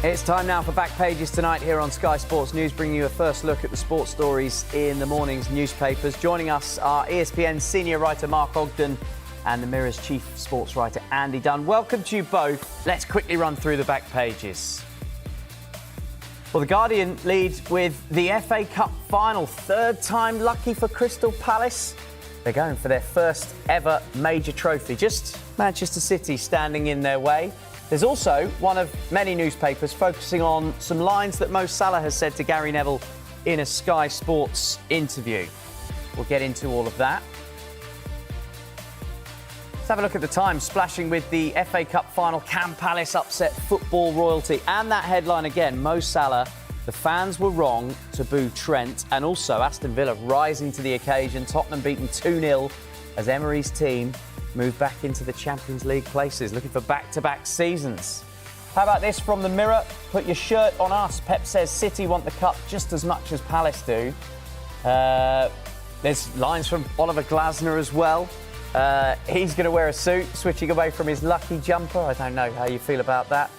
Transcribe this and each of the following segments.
It's time now for Back Pages tonight here on Sky Sports News, bringing you a first look at the sports stories in the morning's newspapers. Joining us are ESPN senior writer Mark Ogden and the Mirror's chief sports writer Andy Dunn. Welcome to you both. Let's quickly run through the back pages. Well, the Guardian lead with the FA Cup final. Third time lucky for Crystal Palace. They're going for their first ever major trophy. Just Manchester City standing in their way. There's also one of many newspapers focusing on some lines that Mo Salah has said to Gary Neville in a Sky Sports interview. We'll get into all of that. Let's have a look at the Times, splashing with the FA Cup final. Can Palace upset football royalty? And that headline again, Mo Salah, the fans were wrong to boo Trent. And also Aston Villa rising to the occasion. Tottenham beaten 2-0 as Emery's team move back into the Champions League places, looking for back-to-back seasons. How about this from the Mirror? Put your shirt on us. Pep says City want the cup just as much as Palace do. There's lines from Oliver Glasner as well. He's going to wear a suit, switching away from his lucky jumper. I don't know how you feel about that.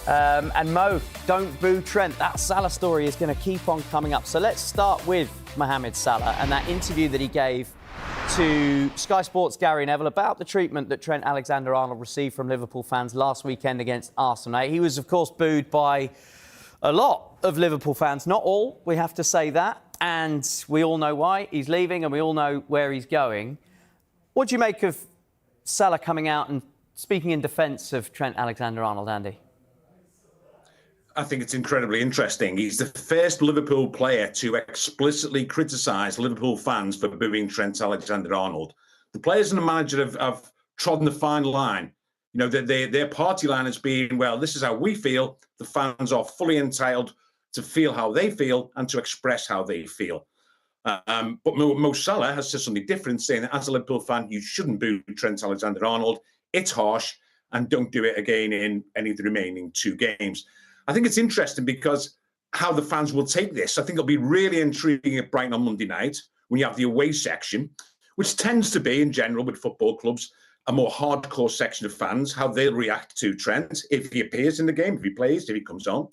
And Mo, don't boo Trent. That Salah story is going to keep on coming up. So let's start with Mohamed Salah and that interview that he gave to Sky Sports' Gary Neville about the treatment that Trent Alexander-Arnold received from Liverpool fans last weekend against Arsenal. He was, of course, booed by a lot of Liverpool fans. Not all, we have to say that. And we all know why. He's leaving and we all know where he's going. What do you make of Salah coming out and speaking in defence of Trent Alexander-Arnold, Andy? I think it's incredibly interesting. He's the first Liverpool player to explicitly criticise Liverpool fans for booing Trent Alexander-Arnold. The players and the manager have trodden the fine line. You know, their party line has been, well, this is how we feel. The fans are fully entitled to feel how they feel and to express how they feel. But Mo Salah has said something different, saying that as a Liverpool fan, you shouldn't boo Trent Alexander-Arnold. It's harsh, and don't do it again in any of the remaining two games. I think it's interesting because how the fans will take this. I think it'll be really intriguing at Brighton on Monday night when you have the away section, which tends to be, in general, with football clubs, a more hardcore section of fans, how they'll react to Trent if he appears in the game, if he plays, if he comes on.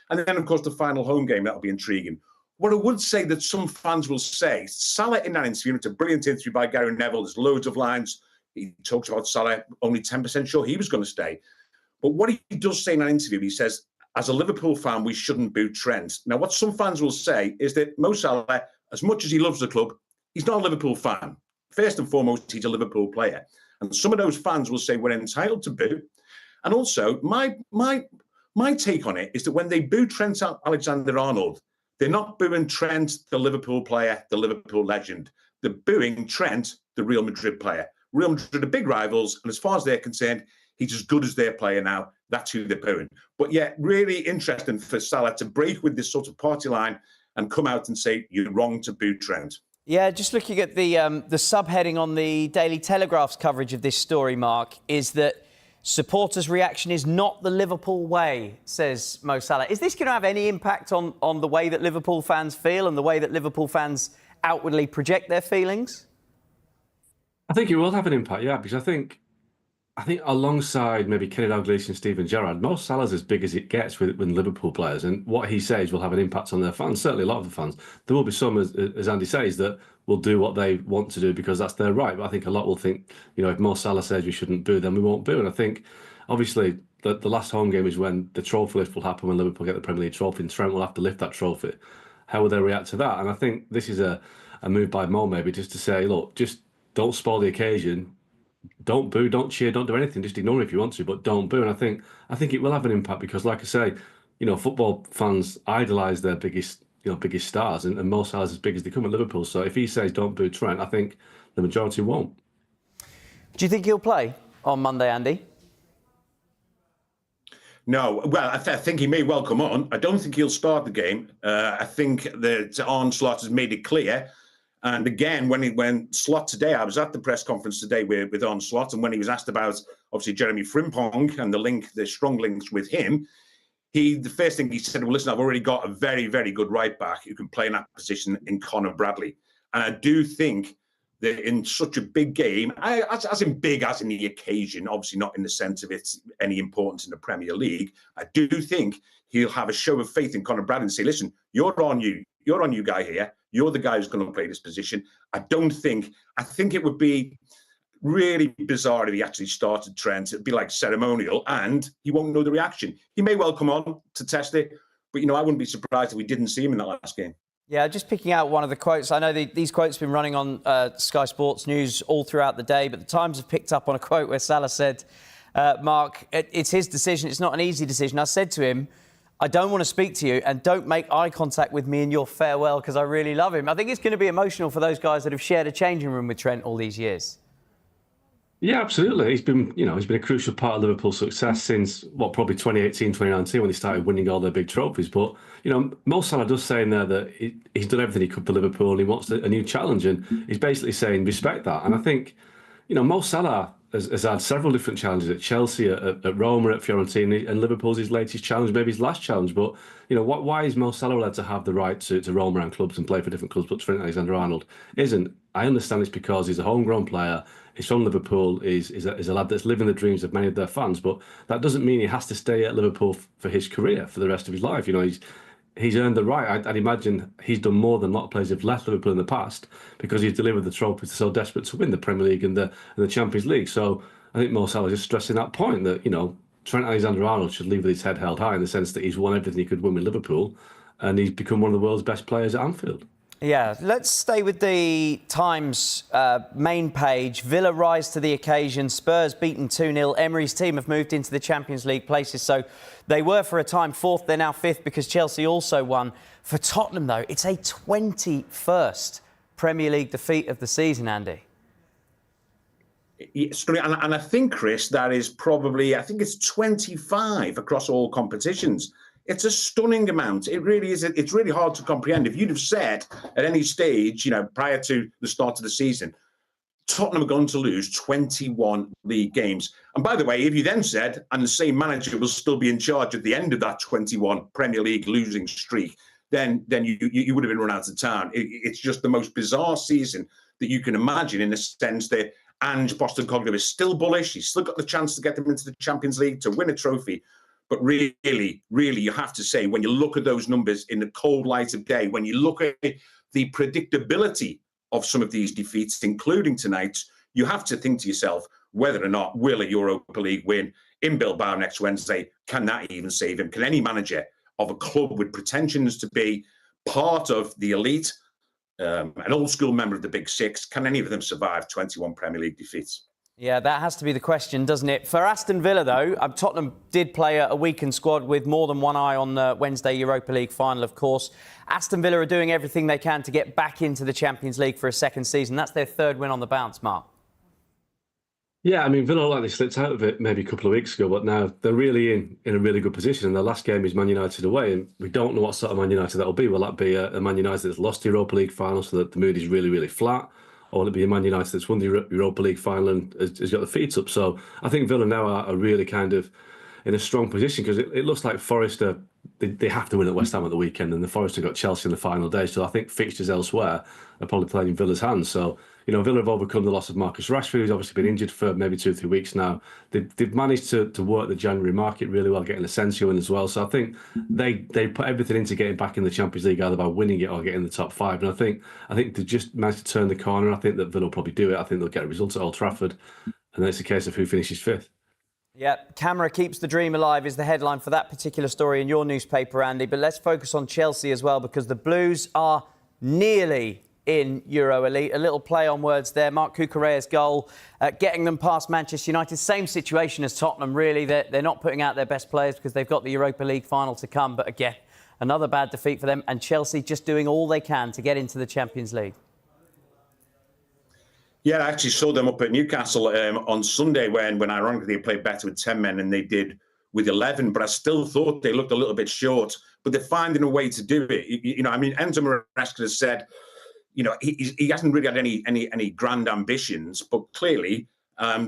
And then, of course, the final home game, that'll be intriguing. What I would say that some fans will say, Salah in that interview, it's a brilliant interview by Gary Neville, there's loads of lines. He talks about Salah, only 10% sure he was going to stay. But what he does say in that interview, he says, as a Liverpool fan, we shouldn't boo Trent. Now, what some fans will say is that Mo Salah, as much as he loves the club, he's not a Liverpool fan. First and foremost, he's a Liverpool player. And some of those fans will say we're entitled to boo. And also, my take on it is that when they boo Trent Alexander-Arnold, they're not booing Trent, the Liverpool player, the Liverpool legend. They're booing Trent, the Real Madrid player. Real Madrid are big rivals, and as far as they're concerned, he's as good as their player now. That's who they're booing. But yet, really interesting for Salah to break with this sort of party line and come out and say, you're wrong to boo Trent. Yeah, just looking at the subheading on the Daily Telegraph's coverage of this story, Mark, is that supporters' reaction is not the Liverpool way, says Mo Salah. Is this going to have any impact on the way that Liverpool fans feel and the way that Liverpool fans outwardly project their feelings? I think it will have an impact, yeah, because I think alongside maybe Kenny Dalglish and Steven Gerrard, Mo Salah's as big as it gets with Liverpool players, and what he says will have an impact on their fans. Certainly a lot of the fans. There will be some, as Andy says, that will do what they want to do because that's their right. But I think a lot will think, you know, if Mo Salah says we shouldn't boo, then we won't boo. And I think, obviously, the last home game is when the trophy lift will happen, when Liverpool get the Premier League trophy, and Trent will have to lift that trophy. How will they react to that? And I think this is a move by Mo maybe just to say, look, just don't spoil the occasion. Don't boo, don't cheer, don't do anything. Just ignore it if you want to, but don't boo. And I think it will have an impact because, like I say, you know, football fans idolise their biggest stars, and Mo Salah's as big as they come at Liverpool. So if he says don't boo Trent, I think the majority won't. Do you think he'll play on Monday, Andy? No, well, I think he may well come on. I don't think he'll start the game. I think that Arne Slot has made it clear. And again, when Slot today, I was at the press conference today with Arne Slot, and when he was asked about, obviously, Jeremy Frimpong and the strong links with him, the first thing he said, well, listen, I've already got a very, very good right back who can play in that position in Conor Bradley. And I do think in such a big game, as in big as in the occasion, obviously not in the sense of it's any importance in the Premier League, I do think he'll have a show of faith in Conor Bradley and say, listen, you're on you guy here. You're the guy who's going to play this position. I think it would be really bizarre if he actually started Trent. It'd be like ceremonial, and he won't know the reaction. He may well come on to test it, but, I wouldn't be surprised if we didn't see him in that last game. Yeah, just picking out one of the quotes. I know these quotes have been running on Sky Sports News all throughout the day, but the Times have picked up on a quote where Salah said, Mark, it's his decision. It's not an easy decision. I said to him, I don't want to speak to you and don't make eye contact with me in your farewell because I really love him. I think it's going to be emotional for those guys that have shared a changing room with Trent all these years. Yeah, absolutely. He's been a crucial part of Liverpool's success since, probably 2018, 2019 when they started winning all their big trophies. But, Mo Salah does say in there that he's done everything he could for Liverpool and he wants a new challenge. And he's basically saying, respect that. And I think, Mo Salah has had several different challenges at Chelsea, at Roma, at Fiorentina, and Liverpool's his latest challenge, maybe his last challenge. But, why is Mo Salah allowed to have the right to roam around clubs and play for different clubs, but Trent Alexander-Arnold isn't? I understand it's because he's a homegrown player. He's from Liverpool. He's a lad that's living the dreams of many of their fans. But that doesn't mean he has to stay at Liverpool for his career, for the rest of his life. He's earned the right. I'd imagine he's done more than a lot of players who've left Liverpool in the past because he's delivered the trophies so desperate to win the Premier League and the Champions League. So I think Mo Salah is just stressing that point that, Trent Alexander-Arnold should leave with his head held high in the sense that he's won everything he could win with Liverpool and he's become one of the world's best players at Anfield. Yeah, let's stay with the Times main page. Villa rise to the occasion. Spurs beaten 2-0. Emery's team have moved into the Champions League places. So they were for a time fourth. They're now fifth because Chelsea also won. For Tottenham, though, it's a 21st Premier League defeat of the season, Andy. And I think, Chris, that is probably, it's 25 across all competitions. It's a stunning amount. It really is. It's really hard to comprehend. If you'd have said at any stage, prior to the start of the season, Tottenham are going to lose 21 league games. And by the way, if you then said, and the same manager will still be in charge at the end of that 21 Premier League losing streak, then you would have been run out of town. It's just the most bizarre season that you can imagine, in the sense that Ange Postecoglou is still bullish. He's still got the chance to get them into the Champions League, to win a trophy. But really, you have to say, when you look at those numbers in the cold light of day, when you look at the predictability of some of these defeats, including tonight's, you have to think to yourself whether or not will a Europa League win in Bilbao next Wednesday, can that even save him? Can any manager of a club with pretensions to be part of the elite, an old school member of the Big Six, can any of them survive 21 Premier League defeats? Yeah, that has to be the question, doesn't it? For Aston Villa, though, Tottenham did play a weakened squad with more than one eye on the Wednesday Europa League final, of course. Aston Villa are doing everything they can to get back into the Champions League for a second season. That's their third win on the bounce, Mark. Yeah, Villa likely slipped out of it maybe a couple of weeks ago, but now they're really in a really good position. And their last game is Man United away, and we don't know what sort of Man United that will be. Will that be a Man United that's lost the Europa League final so that the mood is really, really flat? Or will it be a Man United that's won the Europa League final and has got the feet up? So I think Villa now are really kind of in a strong position because it looks like Forest they have to win at West Ham at the weekend, and the Forest have got Chelsea in the final day. So I think fixtures elsewhere are probably playing in Villa's hands. So, Villa have overcome the loss of Marcus Rashford, who's obviously been injured for maybe 2 or 3 weeks now. They've managed to work the January market really well, getting Asensio in as well. So I think they put everything into getting back in the Champions League, either by winning it or getting the top 5. And I think they just managed to turn the corner. I think that Villa will probably do it. I think they'll get a result at Old Trafford. And then it's a case of who finishes 5th. Yeah, camera keeps the dream alive is the headline for that particular story in your newspaper, Andy. But let's focus on Chelsea as well, because the Blues are nearly in Euro Elite. A little play on words there. Marc Cucurella's goal, getting them past Manchester United. Same situation as Tottenham, really. They're not putting out their best players because they've got the Europa League final to come. But again, another bad defeat for them. And Chelsea just doing all they can to get into the Champions League. Yeah, I actually saw them up at Newcastle on Sunday when ironically they played better with 10 men than they did with 11. But I still thought they looked a little bit short. But they're finding a way to do it. Enzo Maresca has said, he hasn't really had any grand ambitions, but clearly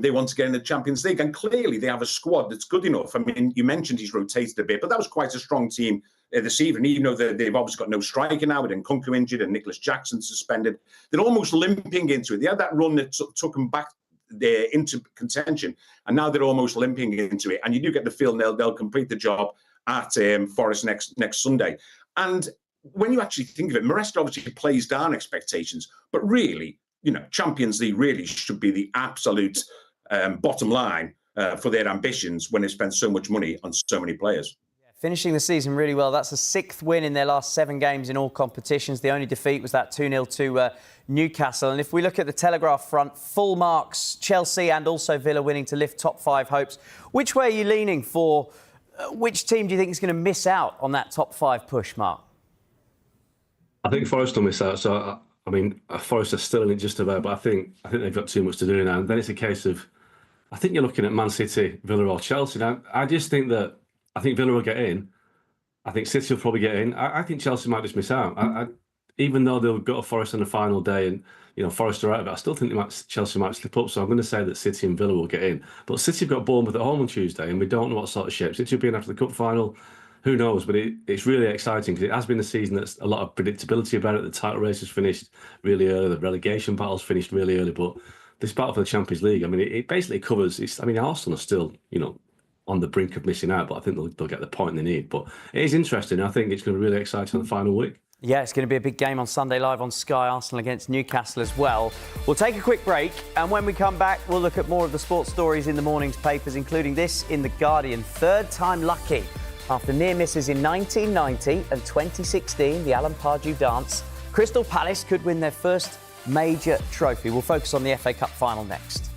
They want to get in the Champions League, and clearly they have a squad that's good enough. I mean, you mentioned he's rotated a bit, but that was quite a strong team this evening. Even though they've obviously got no striker now, with Nkunku injured and Nicholas Jackson suspended, they're almost limping into it. They had that run that took them back there into contention, and now they're almost limping into it. And you do get the feeling they'll complete the job at Forest next Sunday. And when you actually think of it, Maresca obviously plays down expectations, but really, Champions League really should be the absolute bottom line for their ambitions when they spend so much money on so many players. Finishing the season really well. That's the 6th win in their last 7 games in all competitions. The only defeat was that 2-0 to Newcastle. And if we look at the Telegraph front, full marks, Chelsea and also Villa winning to lift top 5 hopes. Which way are you leaning for? Which team do you think is going to miss out on that top 5 push, Mark? I think Forest will miss out. So, I mean, Forest are still in it just about, but I think they've got too much to do now. And then it's a case of, I think you're looking at Man City, Villa or Chelsea. Now, I just think I think Villa will get in. I think City will probably get in. I think Chelsea might just miss out. Even though they'll go to Forest on the final day and, Forest are out of it, I still think Chelsea might slip up. So I'm going to say that City and Villa will get in. But City have got Bournemouth at home on Tuesday, and we don't know what sort of shape City will be in after the cup final. Who knows? But it's really exciting because it has been a season that's a lot of predictability about it. The title race has finished really early. The relegation battle's finished really early. But this battle for the Champions League, I mean, it basically covers. Arsenal are still, on the brink of missing out, but I think they'll get the point they need. But it is interesting. I think it's going to be really exciting on the final week. Yeah, it's going to be a big game on Sunday live on Sky, Arsenal against Newcastle as well. We'll take a quick break, and when we come back, we'll look at more of the sports stories in the morning's papers, including this in The Guardian. 3rd time lucky. After near misses in 1990 and 2016, the Alan Pardew dance, Crystal Palace could win their first major trophy. We'll focus on the FA Cup final next.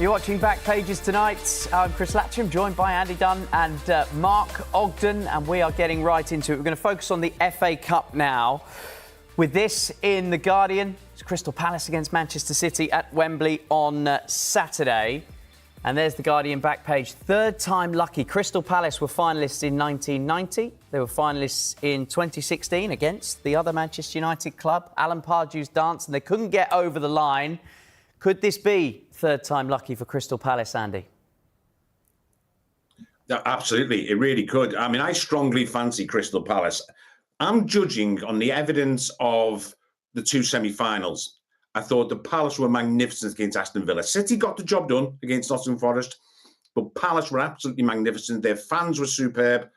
You're watching Back Pages tonight. I'm Chris Latcham, joined by Andy Dunn and Mark Ogden, and we are getting right into it. We're going to focus on the FA Cup now. With this in The Guardian, it's Crystal Palace against Manchester City at Wembley on Saturday. And there's The Guardian back page. Third time lucky. Crystal Palace were finalists in 1990. They were finalists in 2016 against the other Manchester United club, Alan Pardew's dance, and they couldn't get over the line. Could this be third time lucky for Crystal Palace, Andy? Absolutely, it really could. I mean, I strongly fancy Crystal Palace. I'm judging on the evidence of the two semi-finals. I thought the Palace were magnificent against Aston Villa. City got the job done against Nottingham Forest, but Palace were absolutely magnificent. Their fans were superb.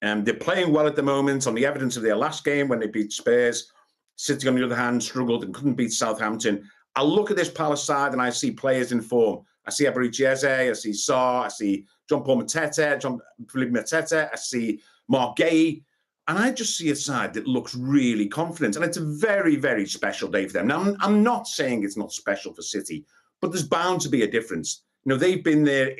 They're playing well at the moment on the evidence of their last game when they beat Spurs. City, on the other hand, struggled and couldn't beat Southampton. I look at this Palace side and I see players in form. I see Eberechi Eze, I see Salah, I see John Philippe Mateta, I see Mark Gay, and I just see a side that looks really confident. And it's a very, very special day for them. Now, I'm not saying it's not special for City, but there's bound to be a difference. You know, they've been there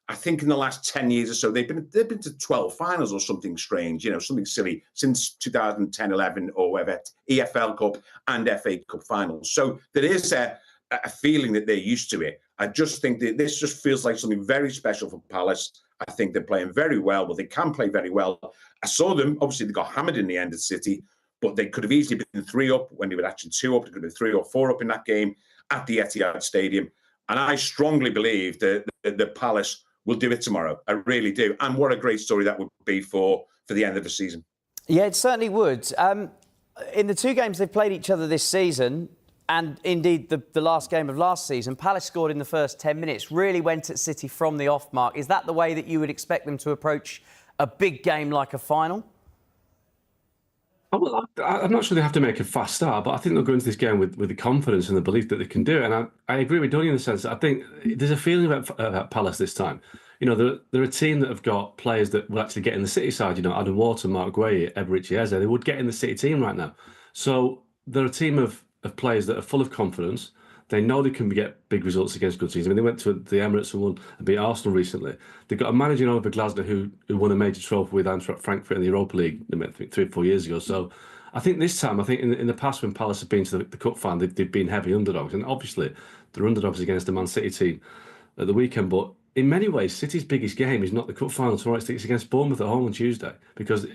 I think in the last 10 years or so, they've been to 12 finals or something strange, something silly, since 2010, 11 or whatever, EFL Cup and FA Cup finals. So there is a feeling that they're used to it. I just think that this just feels like something very special for Palace. I think they're playing very well, but they can play very well. I saw them, obviously they got hammered in the end at City, but they could have easily been 3 up when they were actually 2 up. They could have been 3 or 4 up in that game at the Etihad Stadium. And I strongly believe that the Palace will do it tomorrow. I really do. And what a great story that would be for the end of the season. Yeah, it certainly would. In the 2 games they've played each other this season, and indeed the last game of last season, Palace scored in the first 10 minutes, really went at City from the off mark. Is that the way that you would expect them to approach a big game like a final? Well, I'm not sure they have to make a fast start, but I think they'll go into this game with the confidence and the belief that they can do it. And I agree with Donny in the sense that I think there's a feeling about Palace this time. They're a team that have got players that will actually get in the City side. Adam Wharton, Mark Gueye, Eberechi Eze, they would get in the City team right now. So they're a team of players that are full of confidence. They know they can get big results against good teams. I mean, they went to the Emirates and won and beat Arsenal recently. They've got a manager, Oliver Glasner, who won a major trophy with Eintracht Frankfurt in the Europa League, I think 3 or 4 years ago. So I think this time, in the past when Palace have been to the Cup final, they've been heavy underdogs. And obviously, they're underdogs against the Man City team at the weekend. But in many ways, City's biggest game is not the Cup final tomorrow. It's against Bournemouth at home on Tuesday. Because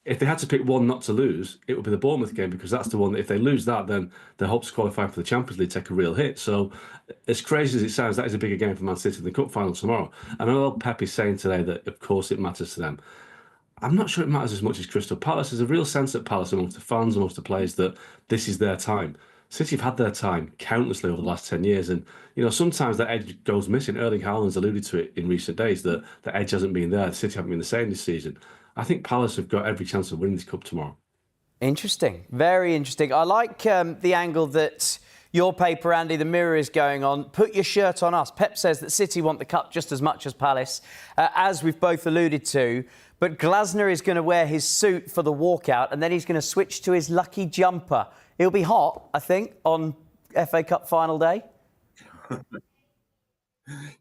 if they had to pick one not to lose, it would be the Bournemouth game, because that's the one that if they lose that, then their hopes to qualify for the Champions League take a real hit. So as crazy as it sounds, that is a bigger game for Man City than the Cup final tomorrow. And I know Pep is saying today that, of course, it matters to them. I'm not sure it matters as much as Crystal Palace. There's a real sense at Palace amongst the fans, amongst the players, that this is their time. City have had their time countlessly over the last 10 years. And, sometimes that edge goes missing. Erling Haaland's alluded to it in recent days, that the edge hasn't been there. City haven't been the same this season. I think Palace have got every chance of winning this cup tomorrow. Interesting. Very interesting. I like the angle that your paper, Andy, the Mirror, is going on. Put your shirt on us. Pep says that City want the cup just as much as Palace, as we've both alluded to. But Glasner is going to wear his suit for the walkout, and then he's going to switch to his lucky jumper. It'll be hot, I think, on FA Cup final day.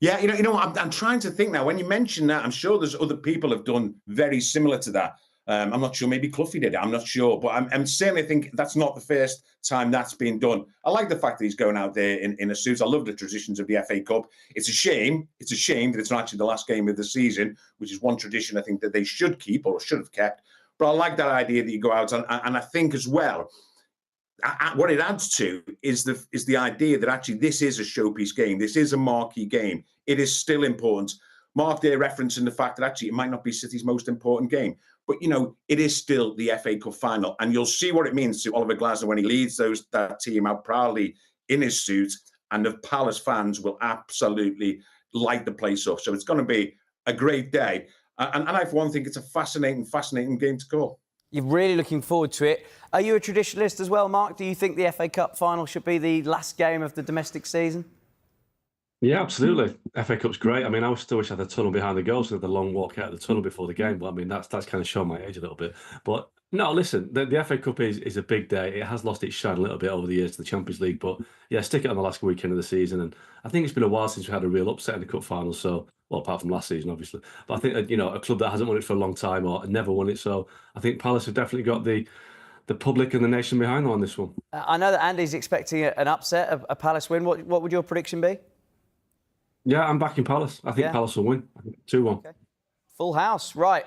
Yeah, I'm trying to think now. When you mention that, I'm sure there's other people have done very similar to that. I'm not sure. Maybe Cloughie did it. I'm not sure. But I'm certainly think that's not the first time that's been done. I like the fact that he's going out there in a suit. I love the traditions of the FA Cup. It's a shame. It's a shame that it's not actually the last game of the season, which is one tradition I think that they should keep or should have kept. But I like that idea that you go out. And I think as well, what it adds to is the idea that actually this is a showpiece game. This is a marquee game. It is still important. Mark there referencing the fact that actually it might not be City's most important game, but it is still the FA Cup final, and you'll see what it means to Oliver Glasner when he leads that team out proudly in his suit, and the Palace fans will absolutely light the place up. So it's going to be a great day, and I for one think it's a fascinating game to call. You're really looking forward to it. Are you a traditionalist as well, Mark? Do you think the FA Cup final should be the last game of the domestic season? Yeah, absolutely. FA Cup's great. I mean, I still wish I had the tunnel behind the goal, so the long walk out of the tunnel before the game. But I mean, that's kind of shown my age a little bit. But no, listen, the FA Cup is a big day. It has lost its shine a little bit over the years to the Champions League, but yeah, stick it on the last weekend of the season. And I think it's been a while since we had a real upset in the cup final. So, well, apart from last season, obviously. But I think a club that hasn't won it for a long time or never won it. So I think Palace have definitely got the public and the nation behind them on this one. I know that Andy's expecting an upset, a Palace win. What would your prediction be? Yeah, I'm backing Palace. I think Palace will win. 2-1. Okay. Full house. Right.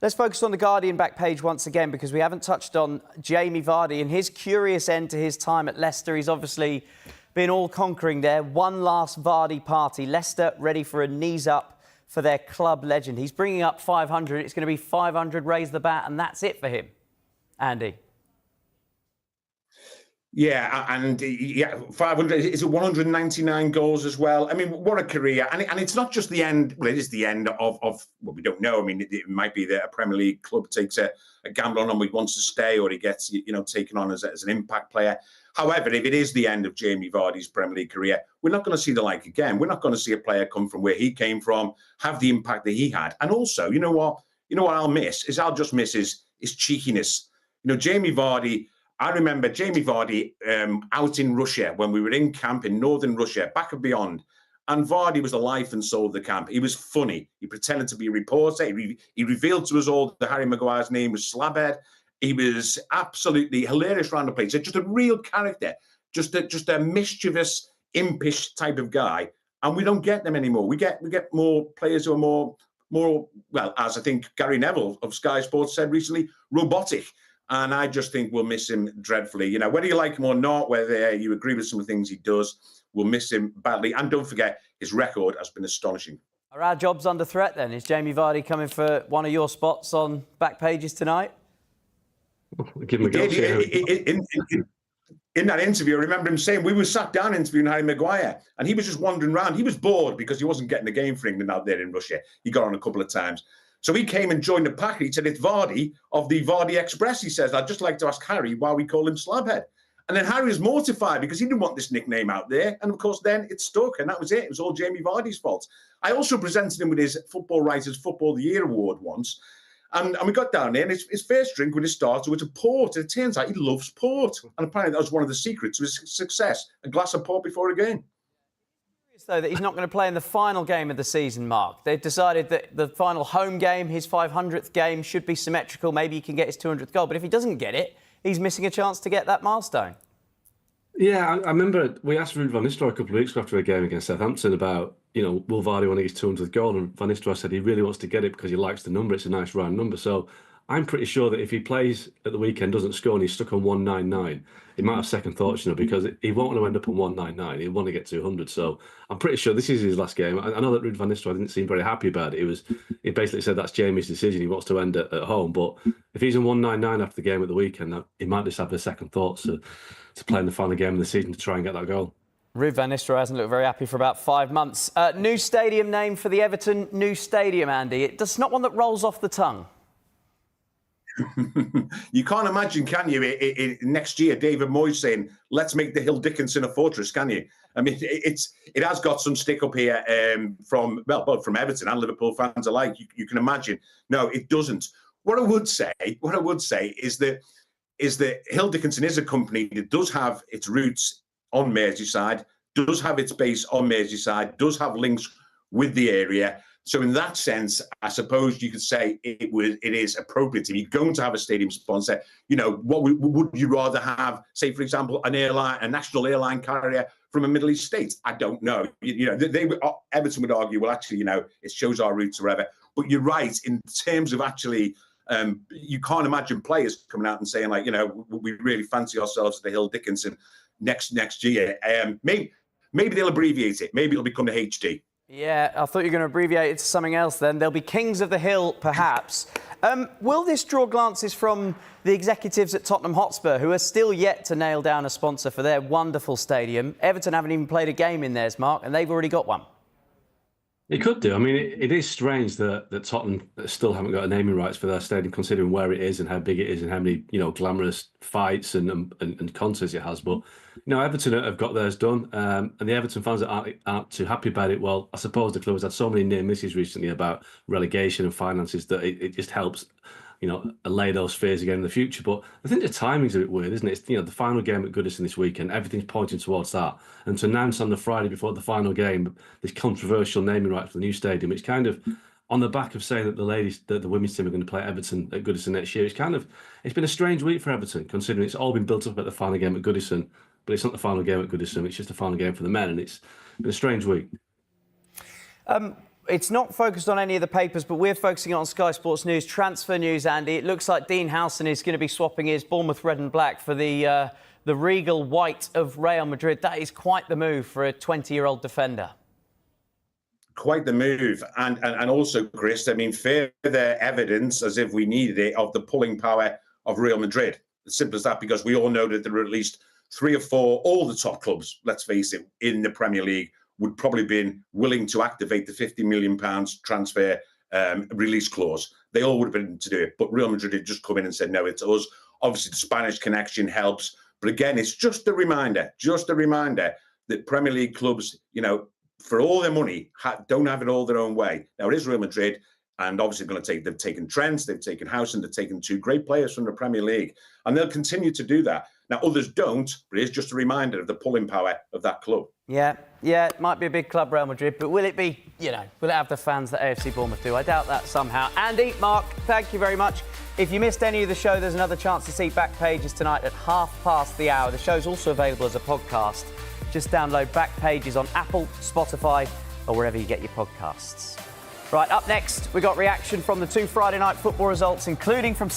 Let's focus on the Guardian back page once again, because we haven't touched on Jamie Vardy and his curious end to his time at Leicester. He's obviously been all-conquering there. One last Vardy party. Leicester ready for a knees up for their club legend. He's bringing up 500. It's going to be 500, raise the bat, and that's it for him. Andy. Yeah, and 500 is 199 goals as well. I mean, what a career! And it's not just the end. Well, it is the end of well, we don't know. I mean, it might be that a Premier League club takes a gamble on him, he wants to stay, or he gets taken on as an impact player. However, if it is the end of Jamie Vardy's Premier League career, we're not going to see the like again. We're not going to see a player come from where he came from, have the impact that he had, and also, you know what I'll miss is I'll just miss his cheekiness. Jamie Vardy. I remember Jamie Vardy out in Russia when we were in camp in northern Russia, back and beyond. And Vardy was the life and soul of the camp. He was funny. He pretended to be a reporter. He revealed to us all that Harry Maguire's name was Slabhead. He was absolutely hilarious around the place. Just a real character, just a mischievous, impish type of guy. And we don't get them anymore. We get more players who are more, well, as I think Gary Neville of Sky Sports said recently, robotic. And I just think we'll miss him dreadfully. Whether you like him or not, whether you agree with some of the things he does, we'll miss him badly. And don't forget, his record has been astonishing. Are our jobs under threat then? Is Jamie Vardy coming for one of your spots on back pages tonight? Give him a go. In that interview, I remember him saying, we were sat down interviewing Harry Maguire, and he was just wandering around. He was bored because he wasn't getting the game for England out there in Russia. He got on a couple of times. So he came and joined the pack. He said, it's Vardy of the Vardy Express. He says, I'd just like to ask Harry why we call him Slabhead. And then Harry was mortified because he didn't want this nickname out there. And of course, then it stuck, and that was it. It was all Jamie Vardy's fault. I also presented him with his Football Writers Football of the Year award once. And we got down there, and his first drink when he started was a port. And it turns out he loves port. And apparently that was one of the secrets of his success, a glass of port before a game. Though that he's not going to play in the final game of the season, Mark. They've decided that the final home game, his 500th game, should be symmetrical. Maybe he can get his 200th goal. But if he doesn't get it, he's missing a chance to get that milestone. Yeah, I remember we asked Ruud van Nistelrooy a couple of weeks after a game against Southampton about, will Vardy want to get his 200th goal? And Van Nistelrooy said he really wants to get it because he likes the number. It's a nice round number. So I'm pretty sure that if he plays at the weekend, doesn't score, and he's stuck on 199, he might have second thoughts, because he won't want to end up on 199. He'll want to get 200. So I'm pretty sure this is his last game. I know that Ruud van Nistelrooy didn't seem very happy about it. He basically said that's Jamie's decision. He wants to end at home. But if he's on 199 after the game at the weekend, he might just have the second thoughts to play in the final game of the season to try and get that goal. Ruud van Nistelrooy hasn't looked very happy for about 5 months. New stadium name for the Everton new stadium, Andy. It's not one that rolls off the tongue. You can't imagine, can you, next year, David Moyes saying, let's make the Hill Dickinson a fortress, can you? I mean, it has got some stick up here from Everton and Liverpool fans alike. You can imagine. No, it doesn't. What I would say is that Hill Dickinson is a company that does have its roots on Merseyside, does have its base on Merseyside, does have links with the area. So in that sense, I suppose you could say it is appropriate. If you're going to have a stadium sponsor, what would you rather have, say, for example, a national airline carrier from a Middle East state? I don't know. Everton would argue, well, actually, it shows our roots or whatever. But you're right, in terms of actually, you can't imagine players coming out and saying, like, we really fancy ourselves at the Hill Dickinson next year. Maybe they'll abbreviate it. Maybe it'll become the HD. Yeah, I thought you were going to abbreviate it to something else then. There'll be Kings of the Hill, perhaps. Will this draw glances from the executives at Tottenham Hotspur, who are still yet to nail down a sponsor for their wonderful stadium? Everton haven't even played a game in theirs, Mark, and they've already got one. It could do. I mean, it is strange that Tottenham still haven't got a naming rights for their stadium, considering where it is and how big it is and how many glamorous fights and concerts it has. But Everton have got theirs done, and the Everton fans that aren't too happy about it. Well, I suppose the club has had so many near misses recently about relegation and finances that it just helps allay those fears again in the future. But I think the timing's a bit weird, isn't it? It's, the final game at Goodison this weekend, everything's pointing towards that. And to announce on the Friday before the final game this controversial naming rights for the new stadium, it's kind of on the back of saying that the women's team are going to play Everton at Goodison next year. It's been a strange week for Everton, considering it's all been built up at the final game at Goodison, but it's not the final game at Goodison, it's just the final game for the men, and it's been a strange week. It's not focused on any of the papers, but we're focusing on Sky Sports News transfer news, Andy. It looks like Dean Hson is going to be swapping his Bournemouth red and black for the regal white of Real Madrid. That is quite the move for a 20-year-old defender. Quite the move. And also, Chris, I mean, further evidence, as if we needed it, of the pulling power of Real Madrid. As simple as that, because we all know that there are at least 3 or 4, all the top clubs, let's face it, in the Premier League would probably been willing to activate the £50 million transfer release clause. They all would have been to do it. But Real Madrid had just come in and said, no, it's us. Obviously, the Spanish connection helps. But again, it's just a reminder that Premier League clubs, for all their money, don't have it all their own way. Now, it is Real Madrid, and obviously they've taken Trent, they've taken Hson, they've taken 2 great players from the Premier League. And they'll continue to do that. Now, others don't, but it is just a reminder of the pulling power of that club. Yeah, it might be a big club, Real Madrid, but will it be, will it have the fans that AFC Bournemouth do? I doubt that somehow. Andy, Mark, thank you very much. If you missed any of the show, there's another chance to see Back Pages tonight at 1:30. The show's also available as a podcast. Just download Back Pages on Apple, Spotify, or wherever you get your podcasts. Right, up next, we got reaction from the 2 Friday night football results, including from